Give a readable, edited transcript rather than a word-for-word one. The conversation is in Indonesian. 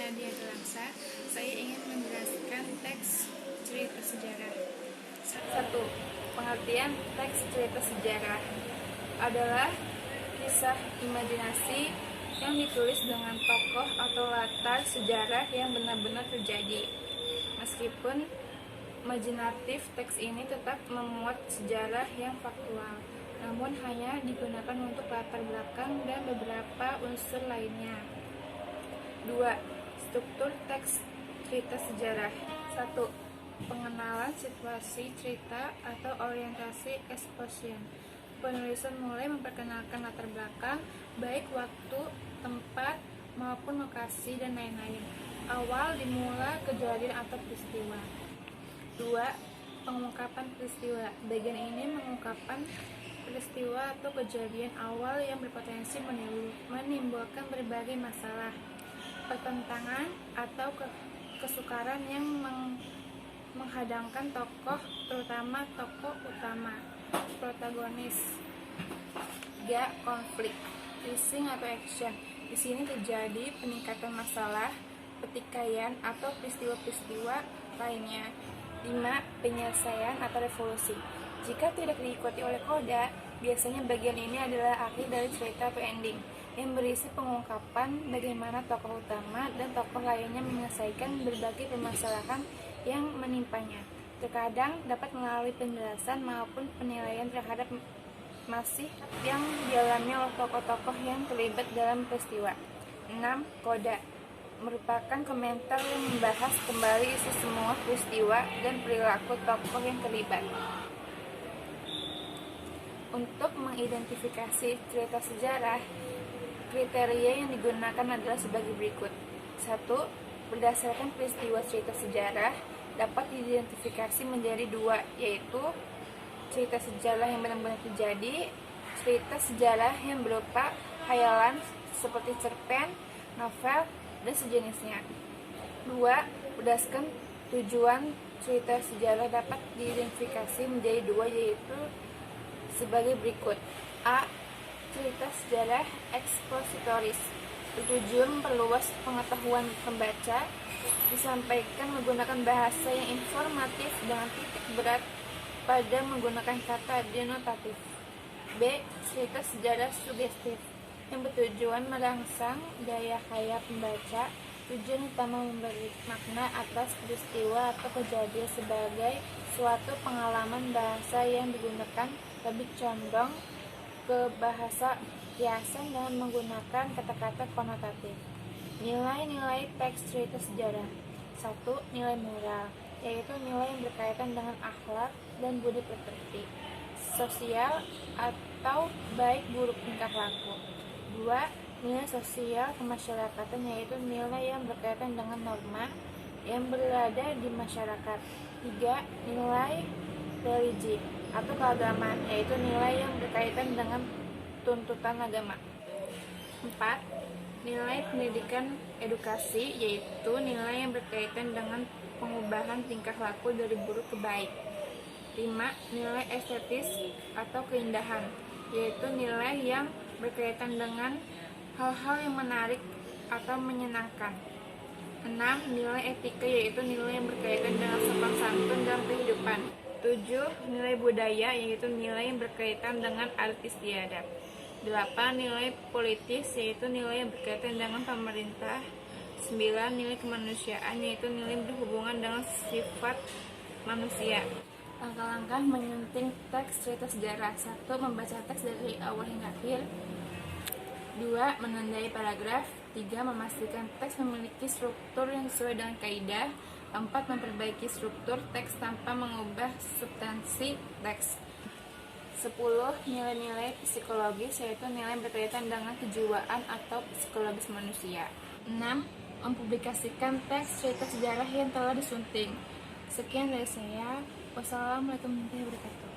Nadia Gelangsa. Saya ingin menjelaskan teks cerita sejarah. 1. Pengertian teks cerita sejarah adalah kisah imajinasi yang ditulis dengan tokoh atau latar sejarah yang benar-benar terjadi. Meskipun imajinatif, teks ini tetap memuat sejarah yang faktual, namun hanya digunakan untuk latar belakang dan beberapa unsur lainnya. 2. Struktur teks cerita sejarah. 1. Pengenalan situasi cerita atau orientasi exposition. Penulisan mulai memperkenalkan latar belakang, baik waktu, tempat, maupun lokasi, dan lain-lain. Awal dimulai kejadian atau peristiwa. 2. Pengungkapan peristiwa. Bagian ini mengungkapkan peristiwa atau kejadian awal yang berpotensi menimbulkan berbagai masalah, pertentangan, atau kesukaran yang menghadangkan tokoh, terutama tokoh utama, protagonis. 3. Konflik, rising atau action. Di sini terjadi peningkatan masalah, pertikaian, atau peristiwa-peristiwa lainnya. 5. Penyelesaian atau revolusi. Jika tidak diikuti oleh koda, biasanya bagian ini adalah akhir dari cerita atau ending, yang berisi pengungkapan bagaimana tokoh utama dan tokoh lainnya menyelesaikan berbagai permasalahan yang menimpanya. Terkadang dapat melalui penjelasan maupun penilaian terhadap masih yang dialami oleh tokoh-tokoh yang terlibat dalam peristiwa. 6. Koda merupakan komentar yang membahas kembali isi semua peristiwa dan perilaku tokoh yang terlibat. Untuk mengidentifikasi cerita sejarah, kriteria yang digunakan adalah sebagai berikut. 1. Berdasarkan peristiwa cerita sejarah dapat diidentifikasi menjadi 2, yaitu cerita sejarah yang benar-benar terjadi, cerita sejarah yang berupa khayalan seperti cerpen, novel, dan sejenisnya. 2. Berdasarkan tujuan cerita sejarah dapat diidentifikasi menjadi 2, yaitu sebagai berikut. A. Cerita sejarah ekspositoris, bertujuan memperluas pengetahuan pembaca, disampaikan menggunakan bahasa yang informatif dengan titik berat pada menggunakan kata denotatif. B. Cerita sejarah sugestif, yang bertujuan merangsang daya khayal pembaca, tujuan utama memberi makna atas peristiwa atau kejadian sebagai suatu pengalaman. Bahasa yang digunakan lebih condong ke bahasa kiasan dan menggunakan kata-kata konotatif. Nilai-nilai teks cerita sejarah. 1. Nilai moral, yaitu nilai yang berkaitan dengan akhlak dan budi pekerti, sosial atau baik buruk tingkah laku. 2. Nilai sosial kemasyarakatan, yaitu nilai yang berkaitan dengan norma yang berada di masyarakat. 3. Nilai religi atau keagamaan, yaitu nilai yang berkaitan dengan tuntutan agama. 4. Nilai pendidikan edukasi, yaitu nilai yang berkaitan dengan pengubahan tingkah laku dari buruk ke baik. 5. Nilai estetis atau keindahan, yaitu nilai yang berkaitan dengan hal-hal yang menarik atau menyenangkan. 6. Nilai etika, yaitu nilai yang berkaitan dengan sopan santun dalam kehidupan. 7. Nilai budaya, yaitu nilai yang berkaitan dengan adat istiadat. 8. Nilai politis, yaitu nilai yang berkaitan dengan pemerintah. 9. Nilai kemanusiaan, yaitu nilai yang berhubungan dengan sifat manusia. Langkah-langkah menyunting teks cerita sejarah. 1. Membaca teks dari awal hingga akhir. 2. Menandai paragraf. 3. Memastikan teks memiliki struktur yang sesuai dengan kaidah. 4. Memperbaiki struktur teks tanpa mengubah substansi teks. 10. Nilai-nilai psikologis, yaitu nilai berkaitan dengan kejiwaan atau psikologis manusia. 6. Mempublikasikan teks cerita sejarah yang telah disunting. Sekian dari saya. Wassalamualaikum warahmatullahi wabarakatuh.